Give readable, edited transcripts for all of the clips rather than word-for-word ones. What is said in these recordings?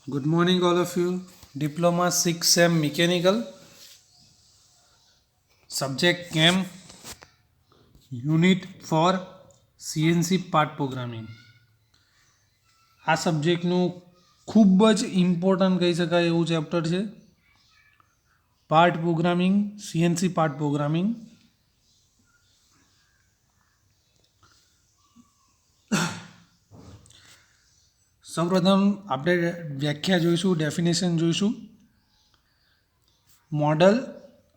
Good morning, all of you. Diploma 6 SEM Mechanical, subject CAM, Unit for CNC Part Programming. આ સબ્જેક્ટનું ખૂબ જ important કહી શકાય એવું ચેપ્ટર છે. Part programming, CNC part programming. સૌપ્રથમ આપણે વ્યાખ્યા જોઈશું, ડેફિનેશન જોઈશું. મોડલ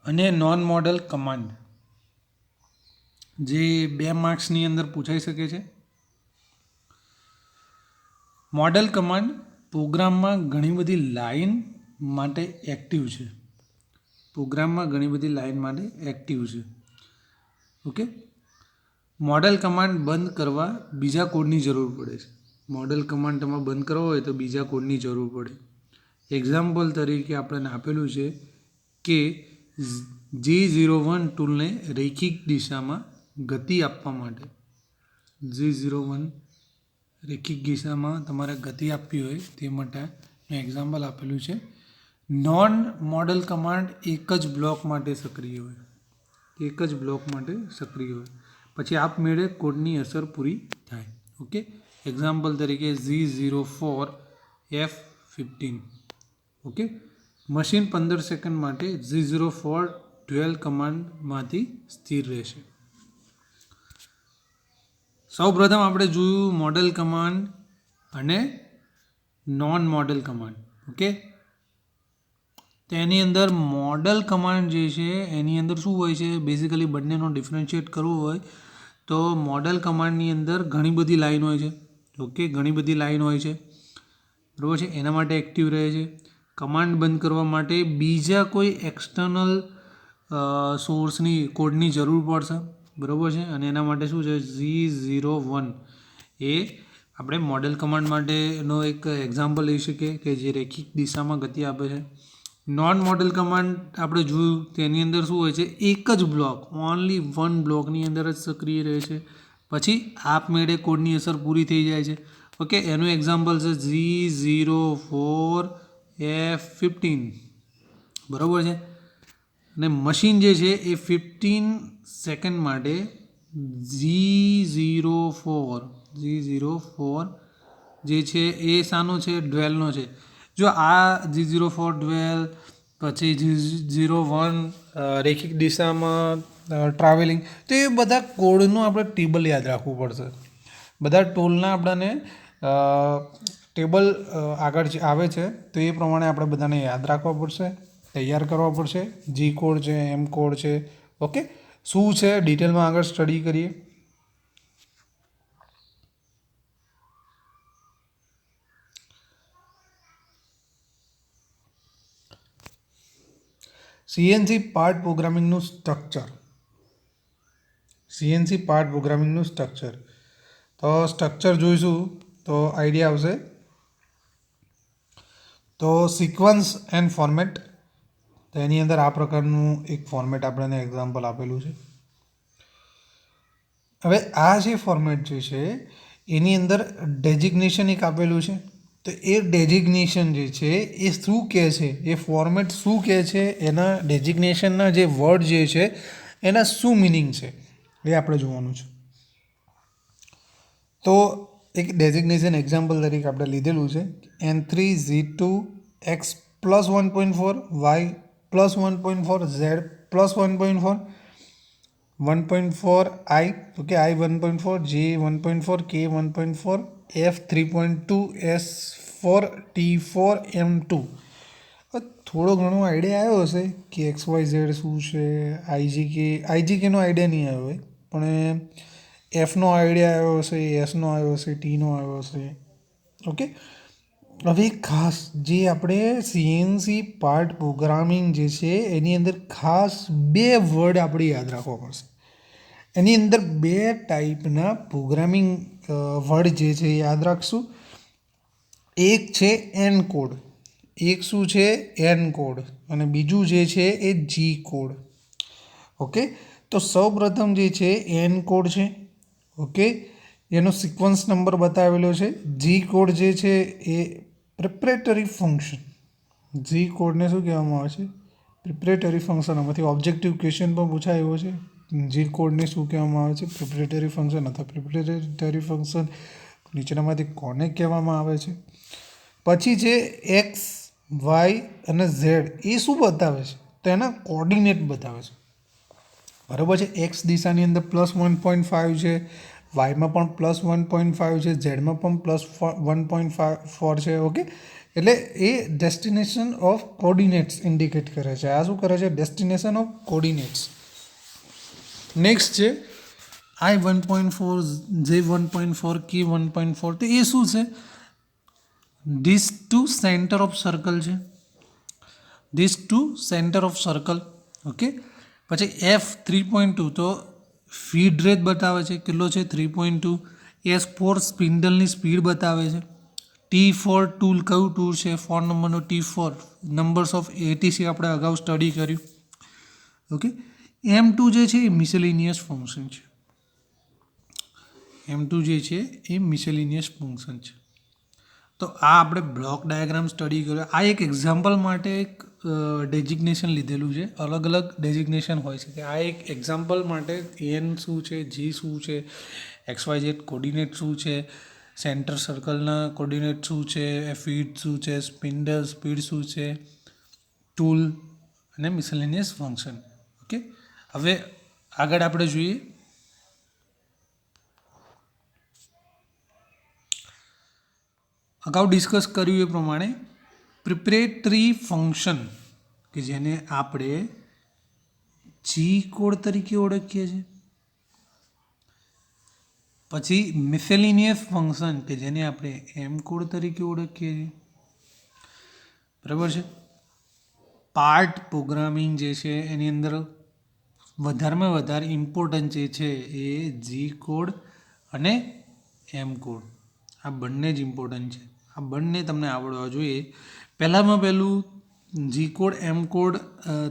અને નોન મોડલ કમાન્ડ જે 2 માર્ક્સની અંદર પૂછાઈ શકે છે. મોડલ કમાન્ડ પ્રોગ્રામમાં ઘણી બધી લાઇન માટે એક્ટિવ છે. ઓકે. મોડલ કમાન્ડ બંધ કરવા બીજા કોડની જરૂર પડે છે. મોડલ કમાન્ડ તમારે બંધ કરવો હોય તો બીજા કોડની જરૂર પડે. એક્ઝામ્પલ તરીકે આપણને આપેલું છે કે G01 ટૂલને રૈખિક દિશામાં ગતિ આપવા માટે G01 રૈખિક દિશામાં તમારે ગતિ આપવી હોય તે માટે એક્ઝામ્પલ આપેલું છે. નોન મોડલ કમાન્ડ એક જ બ્લોક માટે સક્રિય હોય, પછી આપમેળે કોડની અસર પૂરી થાય. ઓકે. એક્ઝામ્પલ તરીકે G04F15. ઓકે. મશીન 15 સેકન્ડ માટે G04 ડ્વેલ કમાન્ડમાંથી સ્થિર રહેશે. સૌપ્રથમ આપણે જોયું મોડલ કમાન્ડ અને નોન મોડલ કમાન્ડ. ઓકે. તેની અંદર મોડલ કમાન્ડ જે છે એની અંદર શું હોય છે, બેઝિકલી બંનેનો ડિફરન્શિએટ કરવું હોય તો મોડલ કમાન્ડની અંદર ઘણી બધી લાઈન હોય છે. ઓકે, બરાબર છે. એના માટે એક્ટિવ રહે છે. કમાન્ડ બંધ કરવા માટે બીજા કોઈ એક્સટર્નલ સોર્સની કોડની જરૂર પડશે, બરાબર છે. અને એના માટે શું છે, G01 એ આપણે મોડલ કમાન્ડ માટેનો એક એક્ઝામ્પલ લઈ શકીએ કે જે રૈખિક દિશામાં ગતિ આપે છે. નોન મોડલ કમાન્ડ આપણે જોયું તેની અંદર શું હોય છે, એક જ બ્લોક, ઓનલી વન બ્લોકની અંદર જ સક્રિય રહે છે, પછી આપમેળે કોડની અસર પૂરી થઈ જાય છે. ઓકે. એનું એક્ઝામ્પલ છે G04F15, બરાબર છે. અને મશીન જે છે એ 15 સેકન્ડ માટે G04 જે છે એ શાનો છે, ડ્વેલનો છે. જો આ G04 ડ્વેલ, પછી G01 રૈખિક દિશામાં ટ્રાવેલિંગ, તો એ બધા કોડનું આપણે ટેબલ યાદ રાખવું પડશે. બધા ટૂલના આપણને ટેબલ આગળ આવે છે તો એ પ્રમાણે આપણે બધાને યાદ રાખવા પડશે, તૈયાર કરવા પડશે. G કોડ છે, M કોડ છે. ઓકે. શું છે ડિટેલમાં આગળ સ્ટડી કરીએ. CNC પાર્ટ પ્રોગ્રામિંગનું સ્ટ્રક્ચર. તો સ્ટ્રક્ચર જોઈશું તો આઈડિયા આવશે. તો સિક્વન્સ એન્ડ ફોર્મેટ, તો એની અંદર આ પ્રકારનું એક ફોર્મેટ આપણને એક્ઝામ્પલ આપેલું છે. હવે આ જે ફોર્મેટ જે છે એની અંદર ડેઝિગ્નેશન એક આપેલું છે. તો એ ડેઝિગ્નેશન જે છે એ શું કહે છે, એ ફોર્મેટ શું કહે છે, એના ડેઝિગ્નેશનના જે વર્ડ જે છે એના શું મિનિંગ છે એ આપણે જોવાનું છે. તો એક ડેઝિગ્નેશન એક્ઝામ્પલ તરીકે આપણે લીધેલું છે N3Z2X + 1.4, Y + 1.4, Z + 1.4, 1.4 I, okay, I 1.4, J 1.4, K 1.4, F 3.2, S 4, T 4, M 2. થોડો ઘણો આઈડિયા આવ્યો હશે કે XYZ શું છે, IGKનો આઈડિયા નહીં આવ્યો હોય, પણ એફનો આઈડિયા આવ્યો હશે, એસનો આવ્યો હશે, ટીનો આવ્યો હશે. ઓકે. હવે ખાસ જે આપણે CNC પાર્ટ પ્રોગ્રામિંગ જે છે એની અંદર ખાસ 2 વર્ડ આપણે યાદ રાખવા પડશે. એની અંદર 2 ટાઈપના પ્રોગ્રામિંગ વર્ડ જે છે એ યાદ રાખશું. એક છે એન કોડ, એક શું છે, એન કોડ, અને બીજું જે છે એ જી કોડ. ઓકે. તો સૌપ્રથમ જે છે એન કોડ છે. ઓકે. એનો સિક્વન્સ નંબર બતાવેલો છે. જી કોડ જે છે એ પ્રિપરેટરી ફંક્શન, જી કોડને શું કહેવામાં આવે છે? પ્રિપરેટરી ફંક્શન. આમાંથી ઓબ્જેક્ટિવ ક્વેશ્ચન પણ પૂછાય એવો છે. જી કોડને શું કહેવામાં આવે છે? પ્રિપરેટરી ફંક્શન અથવા પ્રિપરેટરી ફંક્શન નીચેનામાંથી કોને કહેવામાં આવે છે? પછી છે એક્સ, વાય અને ઝેડ. એ શું બતાવે છે? તો એના કોર્ડિનેટ બતાવે છે. બરાબર છે. એક્સ દિશાની અંદર +1.5 છે, વાયમાં પણ +1.5 છે, ઝેડમાં પણ +1.4 છે. ઓકે, એટલે એ ડેસ્ટિનેશન ઓફ કોર્ડિનેટ્સ ઇન્ડિકેટ કરે છે. આ શું કરે છે? Destination of coordinates. નેક્સ્ટ છે I1.4, J1.4, K1.4. તો એ શું છે? This to centre of circle છે. This to centre of circle. Okay, પછી F3.2 તો ફીડ રેટ બતાવે છે. કેટલો છે? 3.2. S4 સ્પિન્ડલની સ્પીડ બતાવે છે. T4 ટૂલ કયું ટૂલ છે? 4 નંબરનો T4 નંબર્સ ઓફ ATC આપણે અગાઉ સ્ટડી કર્યું. ઓકે, M2 જે છે એ મિસેલિનિયસ ફંક્શન છે. M2 જે છે એ મિસેલિનિયસ ફંક્શન છે. તો આ આપણે બ્લોક ડાયાગ્રામ સ્ટડી કર્યો. આ એક એક્ઝામ્પલ માટે એક ડેઝિગ્નેશન લીધેલું છે. અલગ અલગ ડેઝિગ્નેશન હોય છે કે આ એક એક્ઝામ્પલ માટે એન શું છે, જી શું છે, XYZ કોર્ડિનેટ શું છે, સેન્ટર સર્કલના કોર્ડિનેટ શું છે, ફીડ શું છે, સ્પિન્ડલ સ્પીડ શું છે, ટૂલ અને મિસેલેનિયસ ફંક્શન. ઓકે, હવે આગળ આપણે જોઈએ અગાઉ ડિસ્કસ કર્યું એ પ્રમાણે પ્રિપરેટરી ફંક્શન કે જેને આપણે જી કોડ તરીકે ઓળખીએ છીએ, પછી મિસેલિનિયસ ફંક્શન કે જેને આપણે એમ કોડ તરીકે ઓળખીએ છીએ. બરાબર છે. પાર્ટ પ્રોગ્રામિંગ જે છે એની અંદર વધારેમાં વધારે ઇમ્પોર્ટન્ટ જે છે એ જી કોડ અને એમ કોડ. આ બંને જ ઇમ્પોર્ટન્ટ છે. આ બંને તમને આવડવા જોઈએ. પહેલાંમાં પહેલું જી કોડ એમ કોડ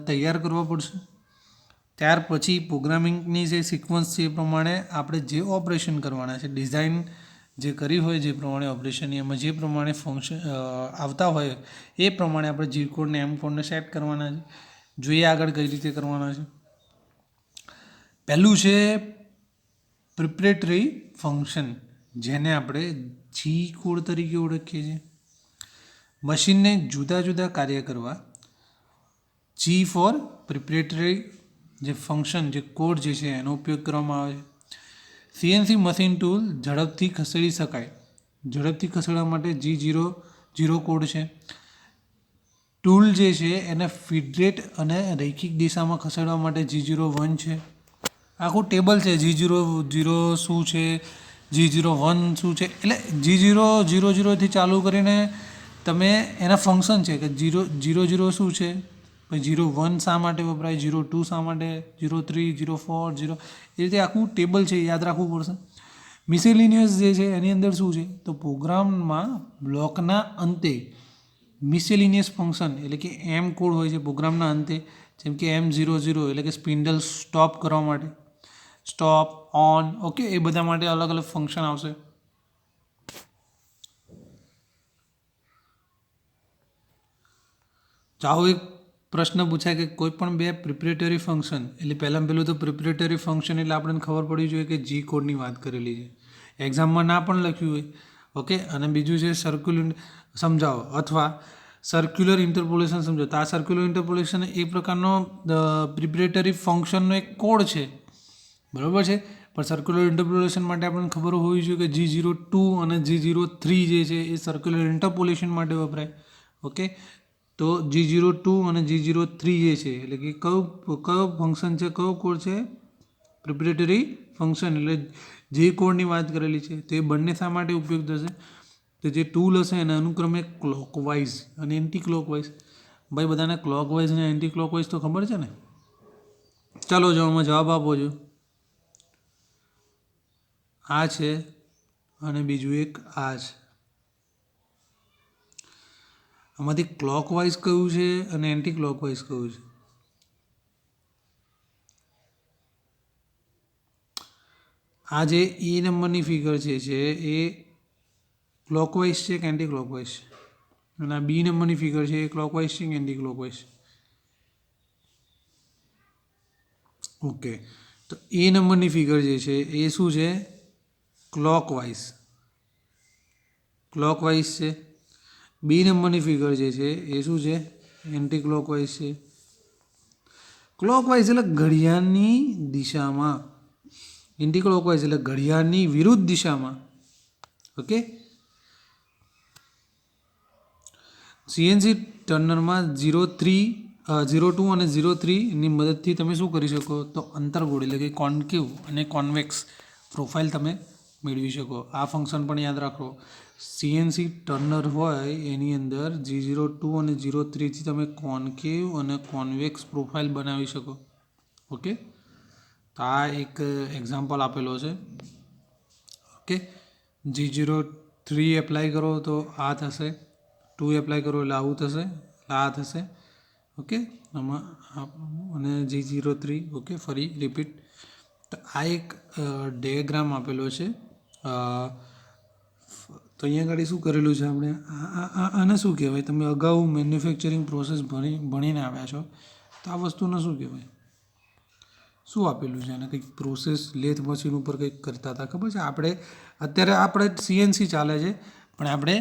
તૈયાર કરવા પડશે. ત્યાર પછી પ્રોગ્રામિંગની જે સિક્વન્સ છે એ પ્રમાણે આપણે જે ઓપરેશન કરવાના છે, ડિઝાઇન જે કરી હોય જે પ્રમાણે ઓપરેશનની એમાં જે પ્રમાણે ફંક્શન આવતા હોય એ પ્રમાણે આપણે જી કોડને એમ કોડને સેટ કરવાના છે. જોઈએ આગળ કઈ રીતે કરવાના છે. પહેલું છે પ્રિપરેટરી ફંક્શન જેને આપણે જી કોડ તરીકે ઓળખીએ છીએ. મશીનને જુદા જુદા કાર્ય કરવા જી ફોર પ્રિપરેટરી જે ફંક્શન જે કોડ જે છે એનો ઉપયોગ કરવામાં આવે છે. CNC મશીન ટૂલ ઝડપથી ખસેડી શકાય. ઝડપથી ખસેડવા માટે G00 કોડ છે. ટૂલ જે છે એને ફીડ રેટ અને રૈખિક દિશામાં ખસેડવા માટે G01 છે. આખું ટેબલ છે. G00 શું છે, G01 શું છે, એટલે G000થી ચાલુ કરીને તમે એના ફંક્શન છે કે 00 શું છે, પછી 01 શા માટે વપરાય, 02 શા માટે, 03, 04, 0 એ રીતે આખું ટેબલ છે યાદ રાખવું પડશે. મિસેલિનિયસ જે છે એની અંદર શું છે તો પ્રોગ્રામમાં બ્લોકના અંતે મિસેલિનિયસ ફંક્શન એટલે કે એમ કોડ હોય છે પ્રોગ્રામના અંતે, જેમ કે M00 એટલે કે સ્પિન્ડલ સ્ટોપ કરવા માટે, સ્ટોપ, ઓન. ઓકે, એ બધા માટે અલગ અલગ ફંક્શન આવશે. ચાલો એક પ્રશ્ન પૂછાય કે કોઈ પણ બે પ્રિપરેટરી ફંક્શન એટલે પહેલાં તો પ્રિપરેટરી ફંક્શન એટલે આપણને ખબર પડવી જોઈએ કે જી કોડની વાત કરેલી છે. એક્ઝામમાં ના પણ લખ્યું હોય. ઓકે, અને બીજું છે સર્ક્યુલર સમજાવો અથવા સર્ક્યુલર ઇન્ટરપોલેશન સમજાવો. તો આ સર્ક્યુલર ઇન્ટરપોલેશન એક પ્રકારનો પ્રિપરેટરી ફંક્શનનો એક કોડ છે. બરાબર છે. પણ સર્ક્યુલર ઇન્ટરપોલેશન માટે આપણને ખબર હોવી જોઈએ કે G02 અને G03 જે છે એ સર્ક્યુલર ઇન્ટરપોલેશન માટે વપરાય. ઓકે, તો G02 અને G03 જે છે એટલે કે કયો ફંક્શન છે, કયો કોડ છે, પ્રિપરેટરી ફંક્શન એટલે જે કોડની વાત કરેલી છે. તો એ બંને શા માટે ઉપયોગ થશે તો જે ટૂલ હશે એના અનુક્રમે ક્લોકવાઇઝ અને એન્ટી ક્લોકવાઇઝ. ભાઈ બધાને ક્લોકવાઇઝ અને એન્ટી ક્લોકવાઇઝ તો ખબર છે ને. ચાલો જો આમાં જવાબ આપો છો. આ છે અને બીજું એક આ છે. આમાંથી ક્લોકવાઇઝ કયું છે અને એન્ટી ક્લોકવાઇઝ કયું છે? આ જે એ નંબરની ફિગર છે એ ક્લોકવાઇઝ છે કે એન્ટી ક્લોકવાઇઝ છે? અને આ બી નંબરની ફિગર છે એ ક્લોકવાઇઝ છે કે એન્ટી ક્લોકવાઇઝ? ઓકે, તો એ નંબરની ફિગર જે છે એ શું છે? ક્લોકવાઇઝ છે. બી નંબરની ફિગર જે છે એ શું છે? એન્ટી ક્લોકવાઇઝ છે. ક્લોકવાઇઝ એટલે ઘડિયાળની દિશામાં, એન્ટી ક્લોકવાઇઝ એટલે ઘડિયાળની વિરુદ્ધ દિશામાં. ઓકે, સીએનસી ટર્નરમાં 0.2 અને 0.3ની મદદથી તમે શું કરી શકો? તો અંતર્ગોળ એટલે કે કોન્કેવ અને કોન્વેક્સ પ્રોફાઇલ તમે મેળવી શકો. આ ફંક્શન પણ યાદ રાખો. સીએનસી ટર્નર હોય એની અંદર G02 અને 0.3થી તમે કોન્કેવ અને કોન્વેક્સ પ્રોફાઇલ બનાવી શકો. ઓકે, તો આ એક એક્ઝામ્પલ આપેલો છે. ઓકે, G03 એપ્લાય કરો તો આ થશે, 2 એપ્લાય કરો એટલે આવું થશે, આ થશે. ઓકે, આમાં અને G03. ઓકે, ફરી રિપીટ. તો આ એક ડાયાગ્રામ આપેલો છે. તો અહીંયા આગળ શું કરેલું છે આપણે? આને શું કહેવાય? તમે અગાઉ મેન્યુફેક્ચરિંગ પ્રોસેસ ભણીને આવ્યા છો, તો આ વસ્તુને શું કહેવાય? શું આપેલું છે? અને કંઈક પ્રોસેસ લેથ મશીન ઉપર કંઈક કરતા હતા, ખબર છે? અત્યારે આપણે સીએનસી ચાલે છે, પણ આપણે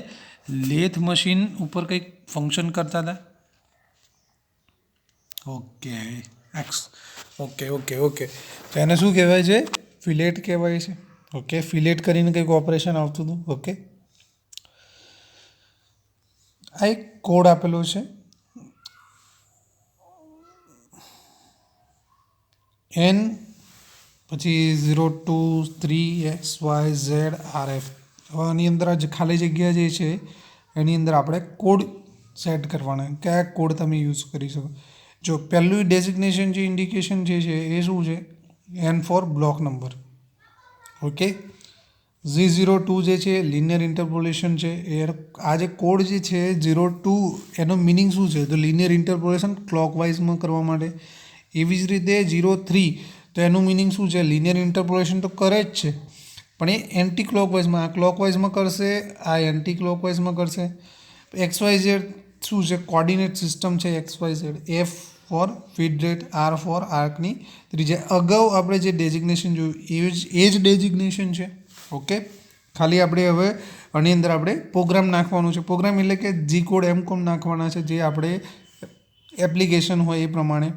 લેથ મશીન ઉપર કંઈક ફંક્શન કરતા હતા. Okay, okay. તો એને શું કહેવાય છે? ફિલેટ કહેવાય છે. ઓકે, ફિલેટ કરીને કંઈક ઓપરેશન આવતું હતું. ઓકે, આ એક કોડ આપેલો છે. એન પછી 0, 2, 3, XYZ RF. હવે આની અંદર આ ખાલી જગ્યા જે છે એની અંદર આપણે કોડ સેટ કરવાના. કયા કોડ તમે યુઝ કરી શકો? જો પહેલું ડેઝિગ્નેશન જે ઇન્ડિકેશન જે છે એ શું છે? N four block number. Okay, G02 જે છે લિનિયર ઇન્ટરપોલેશન છે. આ જે કોડ જે છે 02 એનો મિનિંગ શું છે? તો લિનિયર ઇન્ટરપોલેશન ક્લોકવાઇઝમાં કરવા માટે. એવી જ રીતે 03 તો એનું મિનિંગ શું છે? લિનિયર ઇન્ટરપોલેશન તો કરે જ છે, પણ એ એન્ટી ક્લોકવાઇઝમાં, આ ક્લોકવાઇઝમાં કરશે, આ એન્ટી ક્લોકવાઇઝમાં કરશે. XYZ શું છે? કોર્ડિનેટ સિસ્ટમ છે XYZ. F for feed rate, R for આર્કની ત્રિજ્યા. અગાઉ આપણે જે ડેઝિગ્નેશન જોયું એ જ ડેઝિગ્નેશન છે. ઓકે, ખાલી આપણે હવે આની અંદર આપણે પ્રોગ્રામ નાખવાનું છે. પ્રોગ્રામ એટલે કે જી કોડ એમ કોમ નાખવાના છે, જે આપણે એપ્લિકેશન હોય એ પ્રમાણે.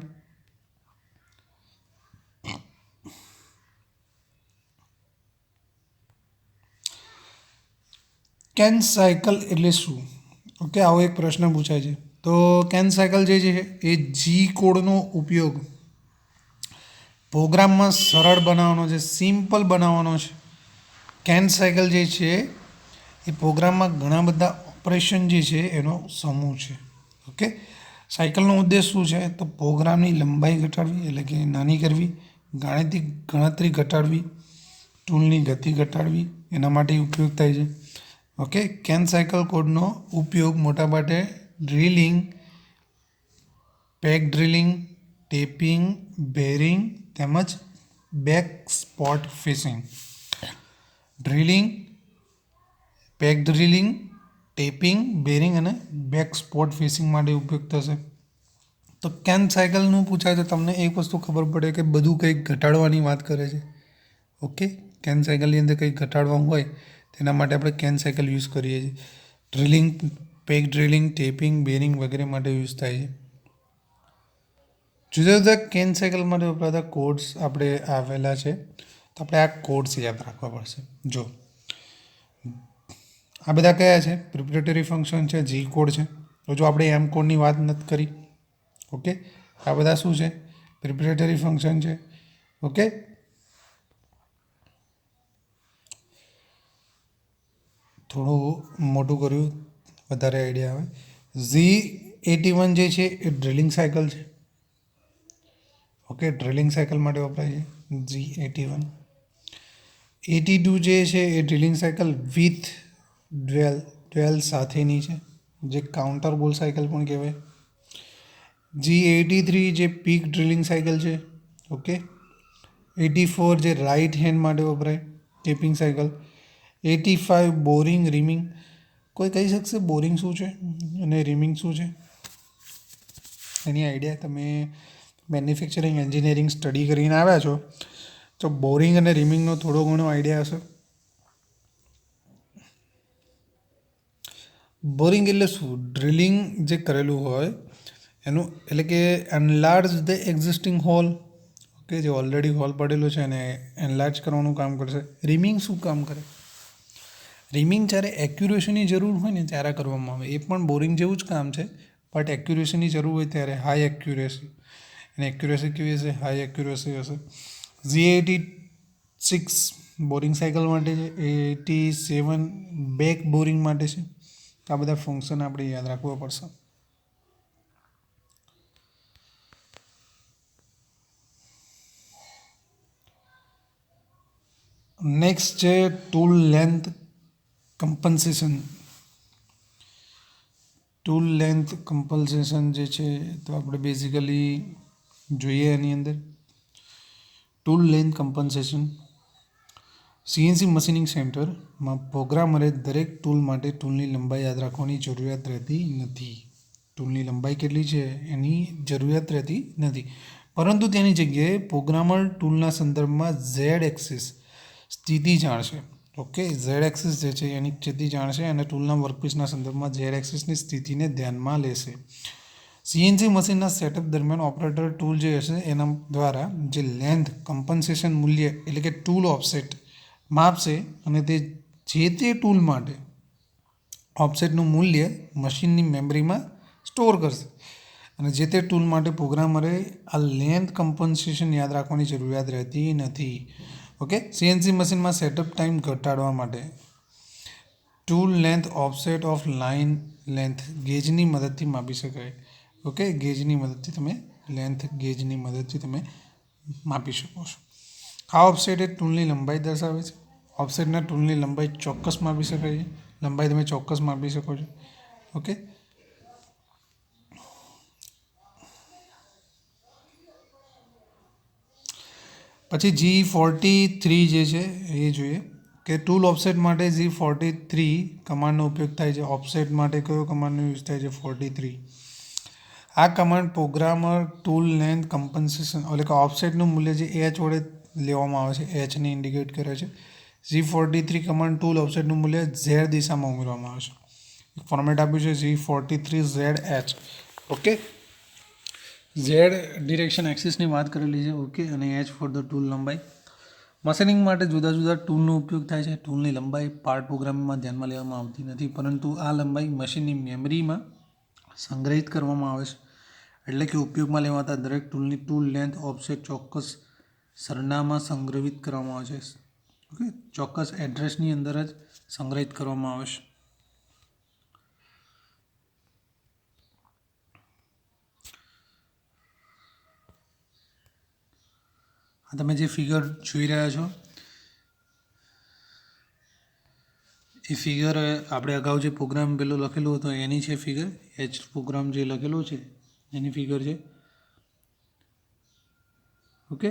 કેન સાયકલ એટલે શું? ઓકે, આવો એક પ્રશ્ન પૂછાય છે. તો કેન સાયકલ જે છે એ જી કોડનો ઉપયોગ પ્રોગ્રામમાં સરળ બનાવવાનો છે, સિમ્પલ બનાવવાનો છે. કેન સાયકલ જે છે એ પ્રોગ્રામમાં ઘણા બધા ઓપરેશન જે છે એનો સમૂહ છે. ઓકે, સાયકલનો ઉદ્દેશ શું છે? તો પ્રોગ્રામની લંબાઈ ઘટાડવી એટલે કે નાની કરવી, ગાણિતિક ગણતરી ઘટાડવી, ટૂલની ગતિ ઘટાડવી, એના માટે ઉપયોગ થાય છે. ઓકે, કેન સાયકલ કોડનો ઉપયોગ મોટાભાગે drilling, peck drilling, tapping, bearing તેમજ back spot facing. Drilling, peck drilling, tapping, bearing અને બેક સ્પોટ ફિશિંગ માટે ઉપયોગ થશે. તો કેન સાયકલનું પૂછાય તો તમને એક વસ્તુ ખબર પડે કે બધું કંઈક ઘટાડવાની વાત કરે છે. ઓકે, કેન સાયકલની અંદર કંઈક ઘટાડવાનું હોય તેના માટે આપણે કેન સાયકલ યુઝ કરીએ છીએ. Drilling, peck drilling, tapping, boring વગેરે માટે યુઝ થાય છે. જુદા જુદા કેન સાયકલ માટે વપરાતા કોડ્સ આપણે આવેલા છે, તો આપણે આ કોડ્સ યાદ રાખવા પડશે. જો આ બધા કયા છે? પ્રિપરેટરી ફંક્શન છે, જી કોડ છે. તો જો આપણે એમ કોડની વાત નથી કરી. ઓકે, આ બધા શું છે? પ્રિપરેટરી ફંક્શન છે. ઓકે, થોડું મોટું કર્યું, વધારે આઈડિયા આવે. G81 જે છે એ ડ્રિલિંગ સાયકલ છે. ઓકે, ડ્રિલિંગ સાયકલ માટે વપરાય છે G81. 82 જે છે એ ડ્રિલિંગ સાયકલ વિથ ડ્વેલ સાથેની છે, જે કાઉન્ટર બોલ સાયકલ પણ કહેવાય. G83 જે પીક ડ્રિલિંગ સાયકલ છે. ઓકે, 84 જે રાઇટ હેન્ડ માટે વપરાય ટેપિંગ સાયકલ. 85 બોરિંગ રીમિંગ કોઈ કહી શકશે બોરિંગ શું છે અને રીમિંગ શું છે? એની આઈડિયા? તમે મેન્યુફેક્ચરિંગ એન્જિનિયરિંગ સ્ટડી કરીને આવ્યા છો તો બોરિંગ અને રીમિંગનો થોડો ઘણો આઈડિયા હશે. બોરિંગ એટલે શું? ડ્રિલિંગ જે કરેલું હોય એનું, એટલે કે enlarge the existing hall. Okay, જે ઓલરેડી હોલ પડેલું છે એને એનલાર્જ કરવાનું કામ કરશે. રીમિંગ શું કામ કરે? રીમિંગ જ્યારે એક્યુરેસીની જરૂર હોય ને ત્યારે કરવામાં આવે. એ પણ બોરિંગ જેવું જ કામ છે, બટ એક્યુરેસીની જરૂર હોય ત્યારે હાઈ એક્યુરેસી. અને એક્યુરેસી કેવી હશે? હાઈ એક્યુરેસી હશે. G86 બોરિંગ સાયકલ માટે છે, 87 બેક બોરિંગ માટે છે. આ બધા ફંક્શન આપણે યાદ રાખવા પડશે. નેક્સ્ટ છે tool length compensation. Tool length compensation જે છે તો આપણે બેઝિકલી જોઈએ એની અંદર tool length compensation. CNC machining સેન્ટરમાં પ્રોગ્રામરે દરેક ટૂલ માટે ટૂલની લંબાઈ યાદ રાખવાની જરૂરિયાત રહેતી નથી. ટૂલની લંબાઈ કેટલી છે એની જરૂરિયાત રહેતી નથી, પરંતુ તેની જગ્યાએ પ્રોગ્રામર ટૂલના સંદર્ભમાં ઝેડ એક્સિસ સ્થિતિ જાણશે. ઓકે, ઝેડ એક્સિસ જે છે એની સ્થિતિ જાણશે અને ટૂલના વર્કપીસના સંદર્ભમાં ઝેડ એક્સિસની સ્થિતિને ધ્યાનમાં લેશે. CNC મશીનના સેટઅપ દરમિયાન ઓપરેટર ટૂલ જે હશે એના દ્વારા જે લેન્થ કમ્પન્સેશન મૂલ્ય એટલે કે ટૂલ ઓફસેટ માપશે અને તે જે તે ટૂલ માટે ઓફસેટનું મૂલ્ય મશીનની મેમરીમાં સ્ટોર કરશે. અને જે તે ટૂલ માટે પ્રોગ્રામરે આ લેન્થ કમ્પન્સેશન યાદ રાખવાની જરૂરિયાત રહેતી નથી. ઓકે, CNC મશીનમાં સેટઅપ ટાઈમ ઘટાડવા માટે tool length offset of line length ગેજની મદદથી માપી શકાય. ઓકે, ગેજની મદદથી તમે ગેજની મદદથી તમે માપી શકો છો. આ ઓફસેટ એ ટૂલની લંબાઈ દર્શાવે છે. ઓફસેટના ટૂલની લંબાઈ ચોક્કસ માપી શકાય છે. લંબાઈ તમે ચોક્કસ માપી શકો છો. ઓકે, પછી G43 જે છે એ જોઈએ કે ટૂલ ઓફસેટ માટે G43 કમાન્ડનો ઉપયોગ થાય છે. ઓફસેટ માટે કયો કમાન્ડનો યુઝ થાય છે? 43. આ command programmer tool length compensation એટલે કે ઓફસેટનું મૂલ્ય જે H વડે લેવામાં આવે છે, Hને ઇન્ડિકેટ કરે છે. G43 કમાન્ડ ટૂલ ઓફસેટનું મૂલ્ય Z દિશામાં ઉમેરવામાં આવે છે. ફોર્મેટ આપ્યું છે G43ZH. ઓકે, ઝેડ ડિરેક્શન એક્સિસની વાત કરેલી છે. ઓકે, અને H ફોર ધ ટૂલ લંબાઈ. મશીનિંગ માટે જુદા જુદા ટૂલનો ઉપયોગ થાય છે. ટૂલની લંબાઈ પાર્ટ પ્રોગ્રામિંગમાં ધ્યાનમાં લેવામાં આવતી નથી, પરંતુ આ લંબાઈ મશીનની મેમરીમાં સંગ્રહિત કરવામાં આવે છે. એટલે કે ઉપયોગમાં લેવાતા દરેક ટૂલની ટૂલ લેન્થ ઓફસેટ ચોક્કસ સરનામાં સંગ્રહિત કરવામાં આવે છે. ઓકે, ચોક્કસ એડ્રેસની અંદર જ સંગ્રહિત કરવામાં આવે છે. તમે જે ફિગર જોઈ રહ્યા છો એ ફિગર આપણે અગાઉ જે પ્રોગ્રામ પેલો લખેલો હતો એની છે ફિગર. H પ્રોગ્રામ જે લખેલો છે એની ફિગર છે. ઓકે,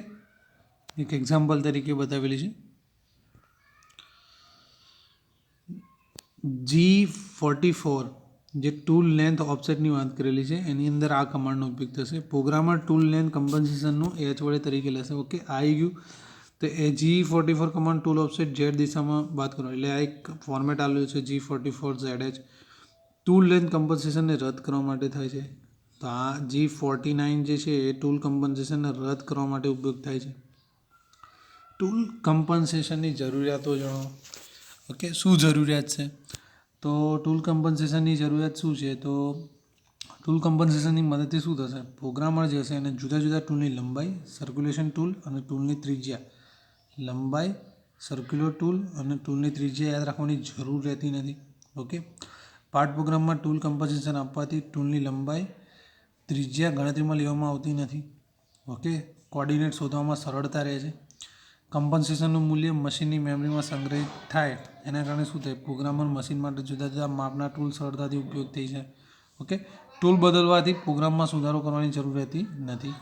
એક એક્ઝામ્પલ તરીકે બતાવેલી છે. G44 જે ટૂલ લેન્થ ઓફસેટની વાત કરેલી છે એની અંદર આ કમાન્ડનો ઉપયોગ થશે. પ્રોગ્રામર ટૂલ લેન્થ કમ્પન્સેશનનું H વડે તરીકે લેશે. ઓકે, આવી ગયું. તો એ G44 command tool offset Z દિશામાં વાત કરો એટલે આ એક ફોર્મેટ આવેલું છે G44ZH. ટૂલ લેન્થ કમ્પન્સેશનને રદ કરવા માટે થાય છે. તો આ G49 જે છે એ ટૂલ કમ્પન્સેશનને રદ કરવા માટે ઉપયોગ થાય છે. ટૂલ કમ્પન્સેશનની જરૂરિયાતો જણાવો. ઓકે, શું જરૂરિયાત છે? તો ટૂલ કમ્પન્સેશનની જરૂરિયાત શું છે? તો ટૂલ કમ્પન્સેશનની મદદથી શું થશે? પ્રોગ્રામર જે હશે એને જુદા જુદા ટૂલની લંબાઈ, સર્ક્યુલેશન ટૂલ અને ટૂલની ત્રિજ્યા, લંબાઈ, સર્ક્યુલર ટૂલ અને ટૂલની ત્રિજ્યા યાદ રાખવાની જરૂર રહેતી નથી. ઓકે, પાર્ટ પ્રોગ્રામમાં ટૂલ કમ્પન્સેશન આપવાથી ટૂલની લંબાઈ, ત્રિજ્યા ગણતરીમાં લેવામાં આવતી નથી. ઓકે, કોર્ડિનેટ શોધવામાં સરળતા રહે છે. કમ્પન્સેશનનું મૂલ્ય મશીનની મેમરીમાં સંગ્રહિત થાય એના કારણે શું થાય? પ્રોગ્રામર મશીન માટે જુદા જુદા માપના ટૂલ સરળતાથી ઉપયોગ થઈ જાય. ઓકે, ટૂલ બદલવાથી પ્રોગ્રામમાં સુધારો કરવાની જરૂર રહેતી નથી.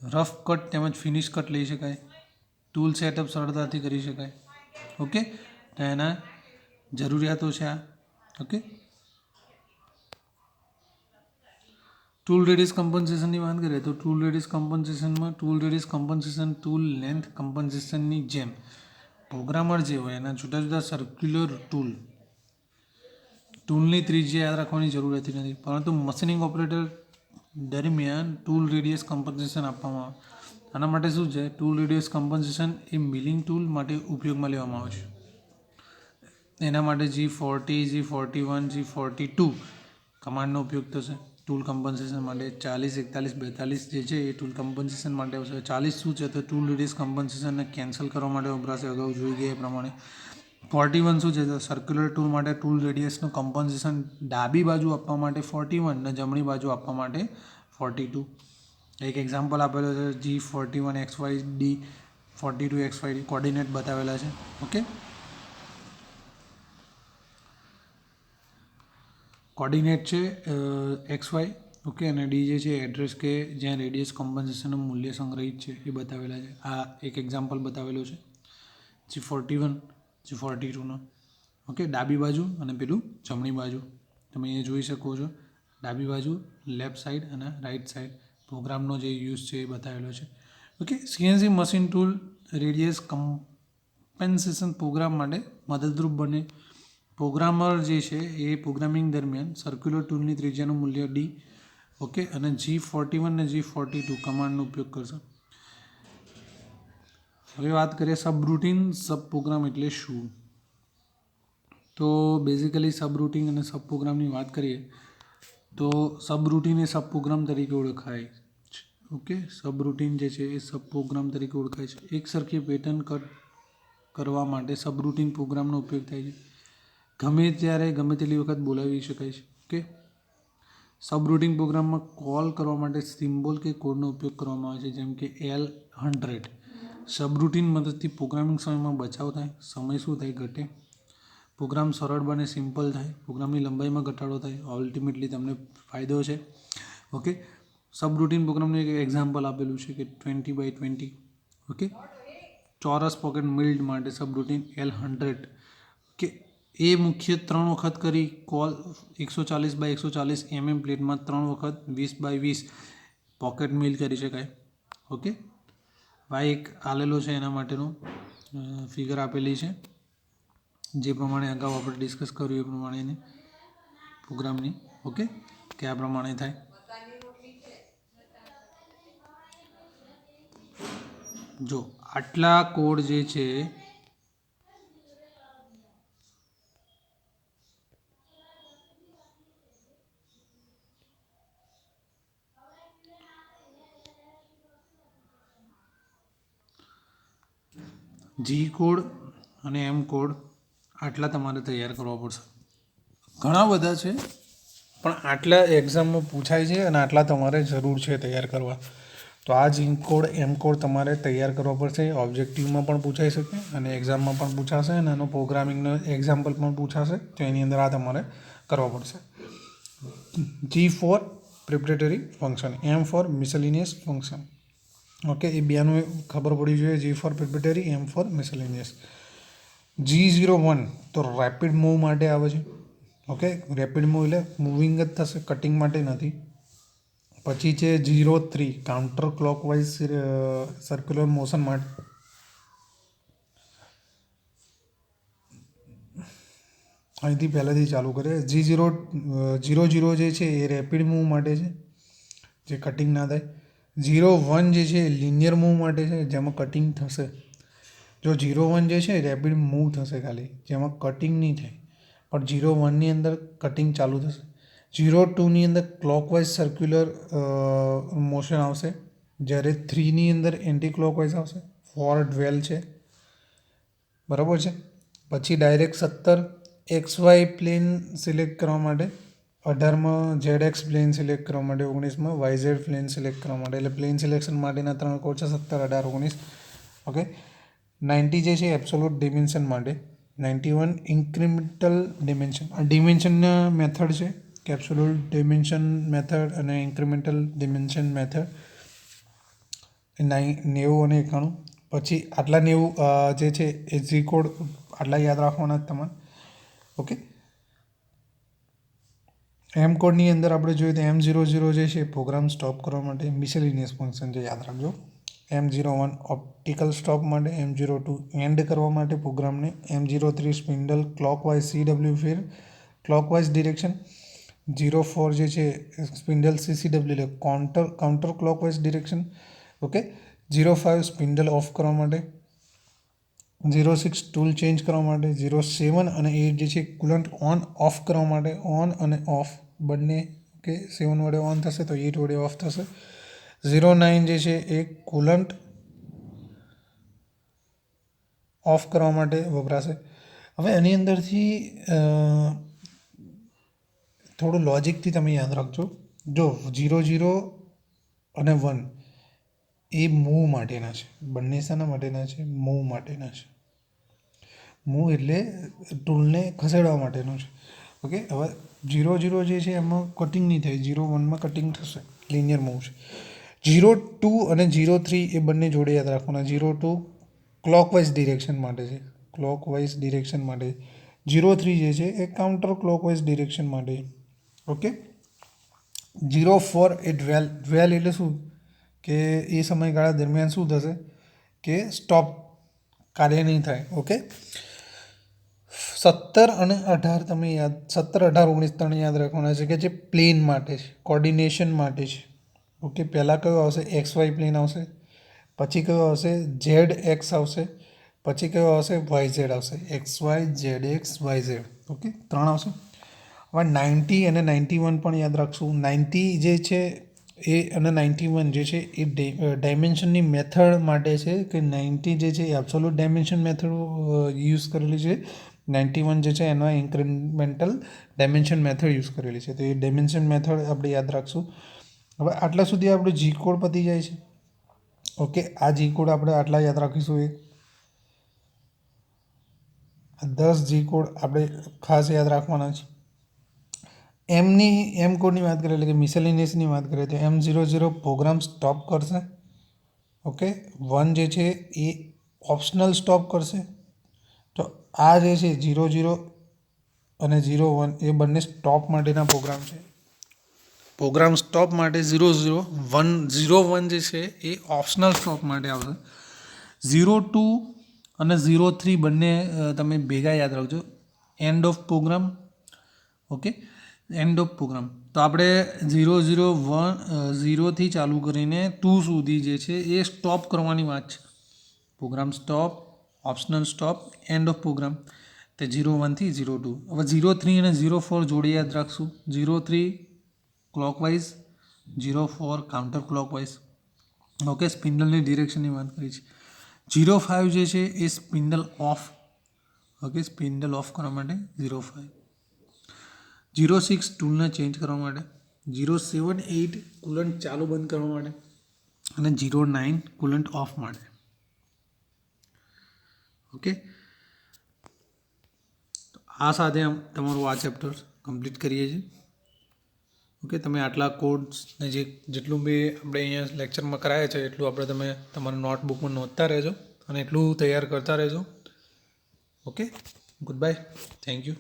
રફ કટ તેમજ ફિનિશ કટ લઈ શકાય. ટૂલ સેટઅપ સરળતાથી કરી શકાય. ઓકે, તો એના જરૂરિયાતો છે આ. ઓકે, ટૂલ રેડિયસ કમ્પન્સેશનની વાત કરીએ તો ટૂલ રેડિયસ કમ્પન્સેશનમાં tool radius compensation tool length કમ્પન્સેશનની જેમ પ્રોગ્રામર જે હોય એના જુદા જુદા સર્ક્યુલર ટૂલની ત્રિજ્યા યાદ રાખવાની જરૂર રહેતી નથી, પરંતુ મશીનિંગ ઓપરેટર દરમિયાન ટૂલ રેડિયસ કમ્પન્સેશન આપવામાં આવે. આના માટે શું છે, ટૂલ રેડિયસ કમ્પન્સેશન એ મિલિંગ ટૂલ માટે ઉપયોગમાં લેવામાં આવે છે. એના માટે G40, G41, G42 કમાન્ડનો ઉપયોગ થશે. ટૂલ કમ્પન્સેશન માટે 40, 41, 42 જે છે એ ટૂલ કમ્પન્સેશન માટે આવશે. 40 શું છે તો ટૂલ રેડિયસ કમ્પન્સેશનને કેન્સલ કરવા માટે વપરાશે, અગાઉ જોઈ ગયા એ પ્રમાણે. 41 શું છે તો સર્ક્યુલર ટૂલ માટે ટૂલ રેડિયસનું કમ્પન્સેશન ડાબી બાજુ આપવા માટે 41 અને જમણી બાજુ આપવા માટે 42. એક એક્ઝામ્પલ આપેલો છે G41 XYD 42 XYD કોર્ડિનેટ બતાવેલા છે. ઓકે, કોર્ડિનેટ છે XY, ઓકે, અને ડી જે છે એડ્રેસ કે જ્યાં રેડિયસ કમ્પન્સેશનનું મૂલ્ય સંગ્રહિત છે એ બતાવેલા છે. આ એક એક્ઝામ્પલ બતાવેલો છે G41 G42નો. ઓકે, ડાબી બાજુ અને પેલું જમણી બાજુ તમે એ જોઈ શકો છો. ડાબી બાજુ લેફ્ટ સાઈડ અને રાઈટ સાઈડ પ્રોગ્રામનો જે યુઝ છે એ બતાવેલો છે. Okay, CNC machine tool radius compensation program માટે મદદરૂપ બને. પ્રોગ્રામર જે છે એ પ્રોગ્રામિંગ દરમિયાન સર્ક્યુલર ટૂલની ત્રિજ્યાનું મૂલ્ય ડી, ઓકે, અને G41 અને G42 કમાન્ડનો ઉપયોગ કરશે. હવે વાત કરીએ સબરૂટીન સબ પ્રોગ્રામ એટલે શું. તો બેઝિકલી સબરૂટીન અને સબ પ્રોગ્રામની વાત કરીએ તો સબરૂટીન એ સબ પ્રોગ્રામ તરીકે ઓળખાય છે. ઓકે, સબરૂટીન જે છે એ સબ પ્રોગ્રામ તરીકે ઓળખાય છે. એક સરખી પેટર્ન કટ કરવા માટે સબરૂટીન પ્રોગ્રામનો ઉપયોગ થાય છે. ગમે ત્યારે ગમે તેટલી વખત બોલાવી શકાય છે. ઓકે, સબરૂટીન પ્રોગ્રામમાં કોલ કરવા માટે સિમ્બોલ કે કોડનો ઉપયોગ કરવામાં આવે છે, જેમ કે L100. સબરૂટીન મદદથી પ્રોગ્રામિંગ સમયમાં બચાવ થાય, સમય શું થાય ઘટે, પ્રોગ્રામ સરળ બને, સિમ્પલ થાય, પ્રોગ્રામની લંબાઈમાં ઘટાડો થાય, અલ્ટિમેટલી તમને ફાયદો છે. ઓકે, સબરૂટીન પ્રોગ્રામનું એક એક્ઝામ્પલ આપેલું છે કે 20x20. ઓકે, ચોરસ પોકેટ બિલ્ડ માટે સબરૂટીન L100. ઓકે, એ મુખ્ય 3 વખત કરી કોલ 140x140 પ્લેટમાં 3 વખત 20x20 પોકેટ મિલ કરી શકાય. ઓકે, આ એક આલેલો છે, એના માટેનું ફિગર આપેલી છે જે પ્રમાણે અગાઉ આપણે ડિસ્કસ કર્યું એ પ્રમાણેની પ્રોગ્રામની. ઓકે, કે આ પ્રમાણે થાય. જો આટલા કોડ જે છે જી કોડ અને એમ કોડ આટલા તમારે તૈયાર કરવા પડશે. ઘણા બધા છે પણ આટલા એક્ઝામમાં પૂછાય છે અને આટલા તમારે જરૂર છે તૈયાર કરવા. તો આ જી કોડ એમ કોડ તમારે તૈયાર કરવા પડશે. ઓબ્જેક્ટિવમાં પણ પૂછાઈ શકે અને એક્ઝામમાં પણ પૂછાશે અને એનો પ્રોગ્રામિંગનો એક્ઝામ્પલ પણ પૂછાશે, તો એની અંદર આ તમારે કરવા પડશે. G ફોર પ્રિપરેટરી ફંક્શન, એમ ફોર મિસેલિનિયસ ફંક્શન. ઓકે, એ બેનું ખબર પડવી જોઈએ. G ફોર પ્રિપરેટરી, એમ ફોર મિસેલિનિયસ. G01 તો રેપિડ મૂવ માટે આવે છે. ઓકે, રેપિડ મૂવ એટલે મૂવિંગ જ થશે, કટિંગ માટે નથી. પછી છે 03 કાઉન્ટર ક્લોકવાઇઝ સર્ક્યુલર મોશન માટે. અહીંથી પહેલાંથી ચાલુ કરીએ. G00 જે છે એ રેપિડ મૂવ માટે છે, જે કટિંગ ના થાય. 01 જે છે એ લિનિયર મૂવ માટે છે, જેમાં કટિંગ થશે. જો 01 જે છે રેપિડ મૂવ થશે ખાલી, જેમાં કટિંગ નહીં થાય, પણ 01ની અંદર કટિંગ ચાલુ થશે. 02ની અંદર ક્લોકવાઇઝ સર્ક્યુલર મોશન આવશે, જ્યારે 3ની અંદર એન્ટી ક્લોકવાઇઝ આવશે. 4 ડ્વેલ છે, બરાબર છે. પછી ડાયરેક્ટ 17 XY પ્લેન સિલેક્ટ કરવા માટે, 18માં ZX પ્લેન સિલેક્ટ કરવા માટે, 19માં YZ પ્લેન સિલેક્ટ કરવા માટે. એટલે પ્લેન સિલેક્શન માટેના 3 કોડ છે, 17, 18, 19. ઓકે, 90 જે છે એબ્સોલ્યુટ ડિમેન્શન માટે, 91 ઇન્ક્રીમેન્ટલ ડિમેન્શન. આ ડિમેન્શનના મેથડ છે કે એબ્સોલ્યુટ ડિમેન્શન મેથડ અને ઇન્ક્રીમેન્ટલ ડિમેન્શન મેથડ. 90 અને 91. પછી આટલા 90 જે છે એ જી કોડ આટલા યાદ રાખવાના જ તમારે. ઓકે, એમ કોડની અંદર આપણે જોઈએ તો M00 જે છે પ્રોગ્રામ સ્ટોપ કરવા માટે મિસેલિનિયસ ફંક્શન છે, યાદ રાખજો. M01 ઓપ્ટિકલ સ્ટોપ માટે, M02 એન્ડ કરવા માટે પ્રોગ્રામને, M03 સ્પિન્ડલ ક્લોકવાઇઝ CW ફેર ક્લોકવાઇઝ ડિરેક્શન, 04 જે છે સ્પિન્ડલ CCW એટલે counter clockwise direction. Okay, 05 spindle off કરવા માટે, 06 ટૂલ ચેન્જ કરવા માટે, 07 અને 8 જે છે કુલન્ટ ઓન ઓફ કરવા માટે, ઓન અને ઓફ બંને. ઓકે, 7 વડે ઓન થશે તો 8 વડે ઓફ થશે. 09 જે છે એ કુલન્ટ ઓફ કરવા માટે વપરાશે. હવે એની અંદરથી થોડું લોજિકથી તમે યાદ રાખજો. જો 00 અને 1 એ મૂવ માટેના છે, બંને શાના માટેના છે? મૂવ માટેના છે. મૂવ એટલે ટૂલને ખસેડવા માટેનું છે. ઓકે, હવે 00 જે છે એમાં કટિંગ નહીં થાય, 01માં કટિંગ થશે, લિનિયર મૂવ છે. 02 અને 03 એ બંને જોડે યાદ રાખવાના. 02 ક્લોકવાઇઝ ડિરેક્શન માટે છે, ક્લોકવાઇઝ ડિરેક્શન માટે. 03 જે છે એ કાઉન્ટર ક્લોકવાઇઝ ડિરેક્શન માટે. ઓકે, 04 એ ડ્વેલ એટલે શું કે એ સમયગાળા દરમિયાન શું થશે કે સ્ટોપ કાર્ય નહીં થાય. ઓકે, 17 અને 18 તમે યાદ, 17, 18, 19 ત્રણ યાદ રાખવાના છે કે જે પ્લેન માટે છે, કોર્ડિનેશન માટે છે. ઓકે, પહેલાં કયો આવશે? XY પ્લેન આવશે, પછી કયો આવશે? ZX આવશે, પછી કયો આવશે? YZ આવશે. XY ZX YZ. ઓકે, ત્રણ આવશે. હવે 90 અને 91 પણ યાદ રાખશું. 90 જે છે એ અને 91 જે છે એ ડાયમેન્શનની મેથડ માટે છે કે 90 જે છે એ એબ્સોલ્યુટ ડાયમેન્શન મેથડ યુઝ કરેલી છે. 91 જે છે એનો ઇન્ક્રીમેન્ટલ ડાયમેન્શન મેથડ યુઝ કરેલી છે. તો એ ડાયમેન્શન મેથડ આપણે યાદ રાખશું. હવે આટલા સુધી આપણે જી કોડ પતી જાય છે. ઓકે, આ જી કોડ આપણે આટલા યાદ રાખીશું. 10 જી કોડ આપણે ખાસ યાદ રાખવાના છે. એમ કોડની વાત કરીએ એટલે કે મિસેલિનિયસની વાત કરીએ તો M00 પ્રોગ્રામ સ્ટોપ કરશે. ઓકે, 1 જે છે એ ઓપ્શનલ સ્ટોપ કરશે. તો આ જે છે 00 અને 01 એ બંને સ્ટોપ માટેના પ્રોગ્રામ છે. પ્રોગ્રામ સ્ટોપ માટે 01 જે છે એ ઓપ્શનલ સ્ટોપ માટે આવશે. 02 અને 03 બંને તમે ભેગા યાદ રાખજો, end of program. Okay, end of program. તો આપણે 0થી ચાલુ કરીને 2 સુધી જે છે એ સ્ટોપ કરવાની વાત છે. Program stop, optional stop, end of program. તે 01થી 02. હવે 03 અને 04 જોડે યાદ રાખશું. 03 ક્લોકવાઇઝ, 04 કાઉન્ટર ક્લોકવાઇઝ. ઓકે, સ્પિન્ડલની ડિરેક્શનની વાત કરી છે. 05 જે છે એ spindle off. Okay, spindle off કરવા માટે 05. 06 ટૂલને ચેન્જ કરવા માટે. 078 કુલન્ટ ચાલુ બંધ કરવા માટે. અને 09 કુલન્ટ ઓફ માટે. ઓકે, તો આ સાથે તમારું આ ચેપ્ટર કમ્પ્લીટ કરીએ છીએ. ઓકે, તમે આટલા કોડ્સને જેટલું બી આપણે અહીંયા લેક્ચરમાં કરાયા છે એટલું આપણે તમે તમારા નોટબુકમાં નોંધતા રહેજો અને એટલું તૈયાર કરતા રહેજો. Okay, good bye, thank you.